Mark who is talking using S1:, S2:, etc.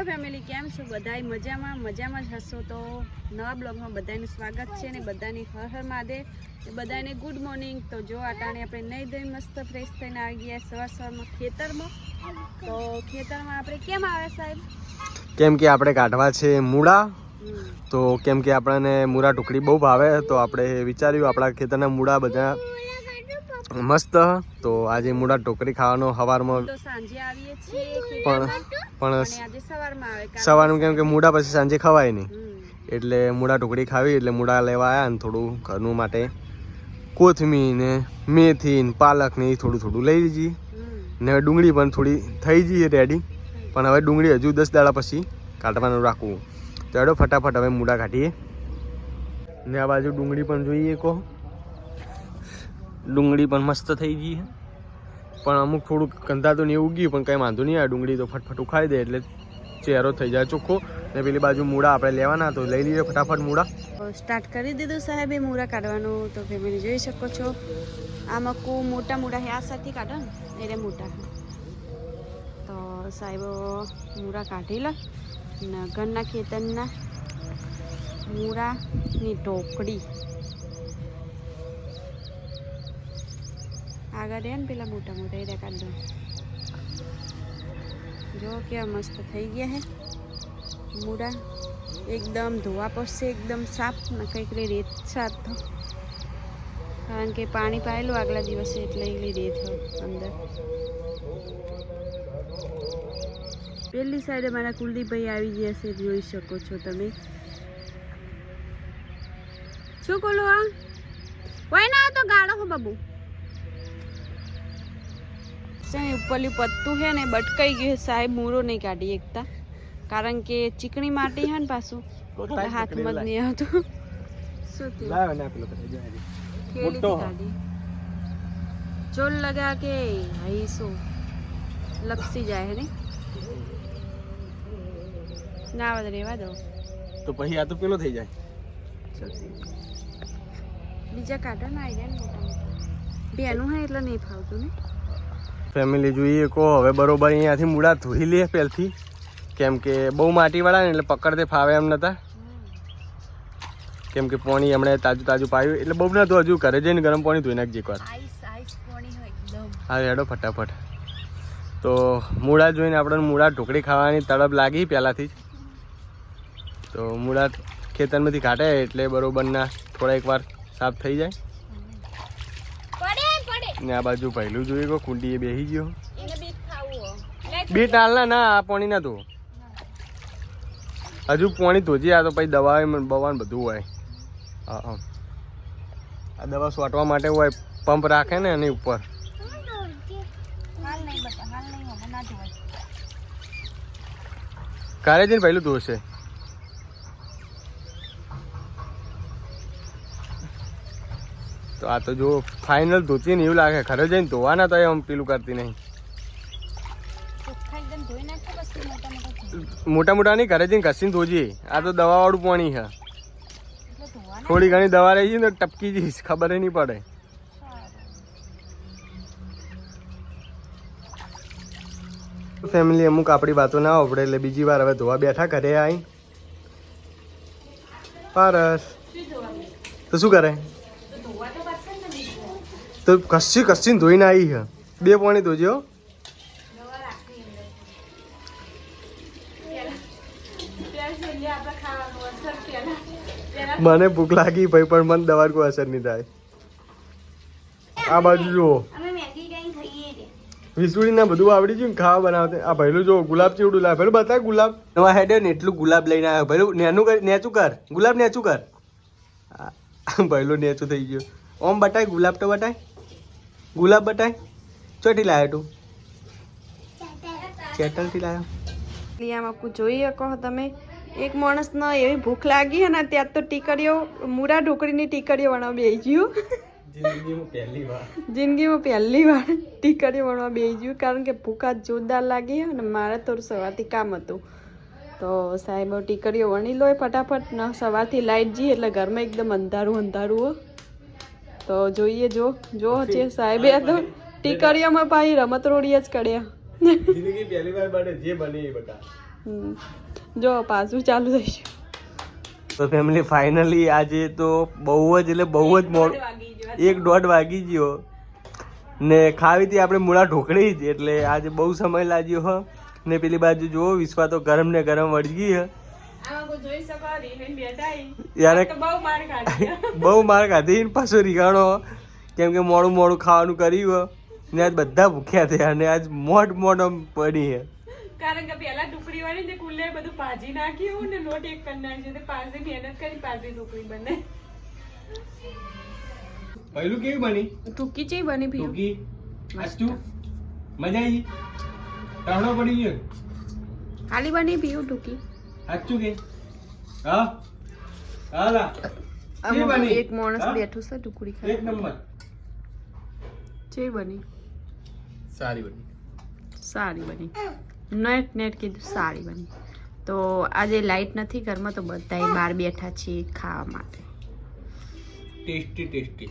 S1: Family કેમ છો બધાય મજામાં જ હશો તો નવા બ્લોગમાં બધાનું સ્વાગત છે ને બધાની હર હર મહાદેવ ને બધાને ગુડ મોર્નિંગ। તો જો આટાણે આપણે નહીં દઈ મસ્ત ફ્રેશ થઈને આવી ગયા સવારમાં ખેતરમાં। તો ખેતરમાં આપણે કેમ આવે સાહેબ?
S2: કેમ કે આપણે કાઢવા છે મૂળા। તો કેમ કે આપણને મૂળા ટુકડી બહુ ભાવે તો આપણે વિચાર્યું આપણા ખેતરના મૂળા બધા મસ્ત તો આજે મૂળા ટોકરી ખાવાનો સવારમાં
S1: તો સાંજે આવીએ છીએ
S2: પણ
S1: આજે સવારમાં આવે
S2: સવારનું કેમ કે મૂળા પછી સાંજે ખવાય નહીં એટલે મૂળા ટુકડી ખાવી એટલે મૂળા લેવા આવ્યા ને થોડું ઘરનું માટે કોથમીર ને મેથી ને પાલક ને થોડું લઈ લીધી ને ડુંગળી પણ થોડી થઈ જઈએ રેડી પણ હવે ડુંગળી હજુ 10 દાડા પછી કાઢવાનું રાખવું તો એડો ફટાફટ હવે મૂળા કાઢીએ ને આ બાજુ ડુંગળી પણ જોઈએ કહો ડુંગળી પણ મસ્ત થઈ ગઈ પણ અમુક થોડુંક કંધાતું ને એવું ગયું પણ કંઈ વાંધો નહીં આ ડુંગળી તો ફટફટ ઉખાડી દે એટલે ચહેરો થઈ જાય ચોખ્ખો ને પેલી બાજુ મૂળા આપણે લેવાના તો લઈ લઈએ ફટાફટ મૂળા
S1: સ્ટાર્ટ કરી દીધું સાહેબે મૂળા કાઢવાનું તો ફેમિલી જોઈ શકો છો આમાં મોટા મૂળા આ સાથે કાઢો ને એટલે મોટા તો સાહેબો મૂળા કાઢી લે ને ઘરના ખેતરના મૂળાની ઢોકળી આગળ રહે ને પેલા મોટા એ કાઢ દો જો કેવા મસ્ત થઈ ગયા હે મૂળા એકદમ ધોવા પડશે એકદમ સાફ ને કંઈક રેત સાફ થો કારણ કે પાણી પાયેલું આગલા દિવસે એટલે રેત અંદર પેલી સાઈડે મારા કુલદીપભાઈ આવી ગયા છે જોઈ શકો છો તમે શું બોલો આ કોઈ ના તો ગાળો હો બાબુ ઉપરલી પત્તું છે ને બટકાઈ ગયું સાહેબ મૂળો નહીં કાઢી એકતા કારણ કે ચીકણી માટી છે ને પાછું હાથમાં જ નહીં આવતું શું ચોલ લગા કે હઈ શું લપસી જાય હે ને ના આવે રેવા દો
S2: તો પછી આ તો પેલો થઈ જાય
S1: બીજા કાઢો ને આવી જાય ને બેનું હે એટલે નહીં ફાવતું ને
S2: ફેમિલી જોઈએ કહો હવે બરોબર અહીંયાથી મૂળા ધોઈ લે પહેલથી કેમ કે બહુ માટીવાળા ને એટલે પકડતે ફાવે એમ નતા કેમ કે પાણી હમણાં તાજું પાયું એટલે બહુ નતું હજુ ઘરે જઈને ગરમ પાણી ધોઈ નાખજે એકવાર હા હેડો ફટાફટ તો મૂળા જોઈને આપણને મૂળા ઢોકળી ખાવાની તડપ લાગી પહેલાંથી જ તો મૂળા ખેતરમાંથી કાઢે એટલે બરોબરના થોડા એકવાર સાફ થઈ જાય ને આ બાજુ પહેલું જોઈએ કો કુંડી એ બેસી ગયો બીટ હાલના ના આ પાણી ના ધો હજુ પાણી ધોજી આ તો પછી દવા બવાન બધું હોય હા આ દવા છોટવા માટે હોય પંપ રાખે ને એની ઉપર કારે જઈને પહેલું ધોશે તો આ તો જો ફાઇનલ ધોતી ને એવું લાગે ઘરે જઈને ધોવાના તો એમ પેલું કરતી નહીં મોટા નહીં ઘરે જઈને ઘસીને ધોજી આ તો દવા વાળું પાણી છે થોડી ઘણી દવા રહી છે ને ટપકી જઈશ ખબર નહીં પડે ફેમિલી અમુક આપણી વાતો ના આવડે એટલે બીજી વાર હવે ધોવા બેઠા ઘરે આવી પારસ તો શું કરે તો કસીને ધોઈને આવી છે બે પાણી ધોજો મને ભૂખ લાગી ભાઈ પણ મને દવા કોઈ અસર નહીં થાય આ બાજુ જુઓ વિસુડી ના બધું આવડી ગયું ને ખાવા બનાવતે આ ભૈલું જો ગુલાબ ચેવડું લાવે ભૈલું બતાય ગુલાબ નવા હેડે ને એટલું ગુલાબ લઈને આવ્યો ભૈલું નેચું કર ગુલાબ નેચું કર ભૈલું નેચું થઈ ગયું ઓમ બતાય ગુલાબ તો બતાય ગુલાબ બતાય ચોટી લાવ્યો તું ચેટલથી લાવ્યો
S1: આમાં જોઈએ કહો તમે એક માણસને એવી ભૂખ લાગી ને ત્યાં તો ટીકડીઓ મૂળા ઢોકળીની ટીકડીઓ બનાવવા બેસી ગયું જિંદગીમાં પહેલી વાર ટીકડીઓ બનાવવા બેસી ગયું કારણ કે ભૂખ આજ જોરદાર લાગી અને મારે થોડું સવારથી કામ હતું તો સાહેબ ટીકડીઓ વણી લો ફટાફટ ને સવારથી લાઈટ જઈએ એટલે ઘરમાં એકદમ અંધારું હો તો જોઈએ જો છે સાહેબે તો ટીકડીઓમાં પાછી રમત રોડી જ કર્યા
S2: જિંદગી પહેલી વાર બને જે બને એ બતા
S1: જો પાછું ચાલુ થઈ ગયું.
S2: તો ફેમિલી ફાઇનલી આજે તો બહુ જ એટલે બહુ જ મોડું 1:30 વાગી ગયો ને ખાવી હતી આપણે મૂળા ઢોકળી જ એટલે આજે બહુ સમય લાગ્યો હ ને પેલી બાજુ જુઓ વિશ્વા તો ગરમ ને ગરમ વળગી હ યાર બહુ માર ખાધી ને પાછો રીગાણો કેમ કે મોડું મોડું ખાવાનું કર્યું ને આજ બધા ભૂખ્યા થયા અને આજ મોટ પડી હે
S1: કારણ કે પેલા ટુકડી વાળી ને કુલે બધું ભાજી નાખ્યું ને લોટ એક કરી નાખ્યો તે પાછી મહેનત કરી પાછી ટુકડી બને.
S2: પહેલું કેવી બની
S1: ટુકી ચી બની પી
S2: ટુકી અચ્છું મજા આવી ટાણો પડી ગયો
S1: ખાલી બની પીયું ટુકી
S2: અચ્છું કે હા હાલા કેવી બની
S1: એક માણસ બેઠું છે ટુકડી ખાય
S2: એક નંબર
S1: ચી બની
S2: સારી બની
S1: સારી બની નેટ કીધું સારી બની. તો આજે લાઈટ નથી ઘરમાં તો બધાય બહાર બેઠા છીએ ખાવા માટે.
S2: ટેસ્ટી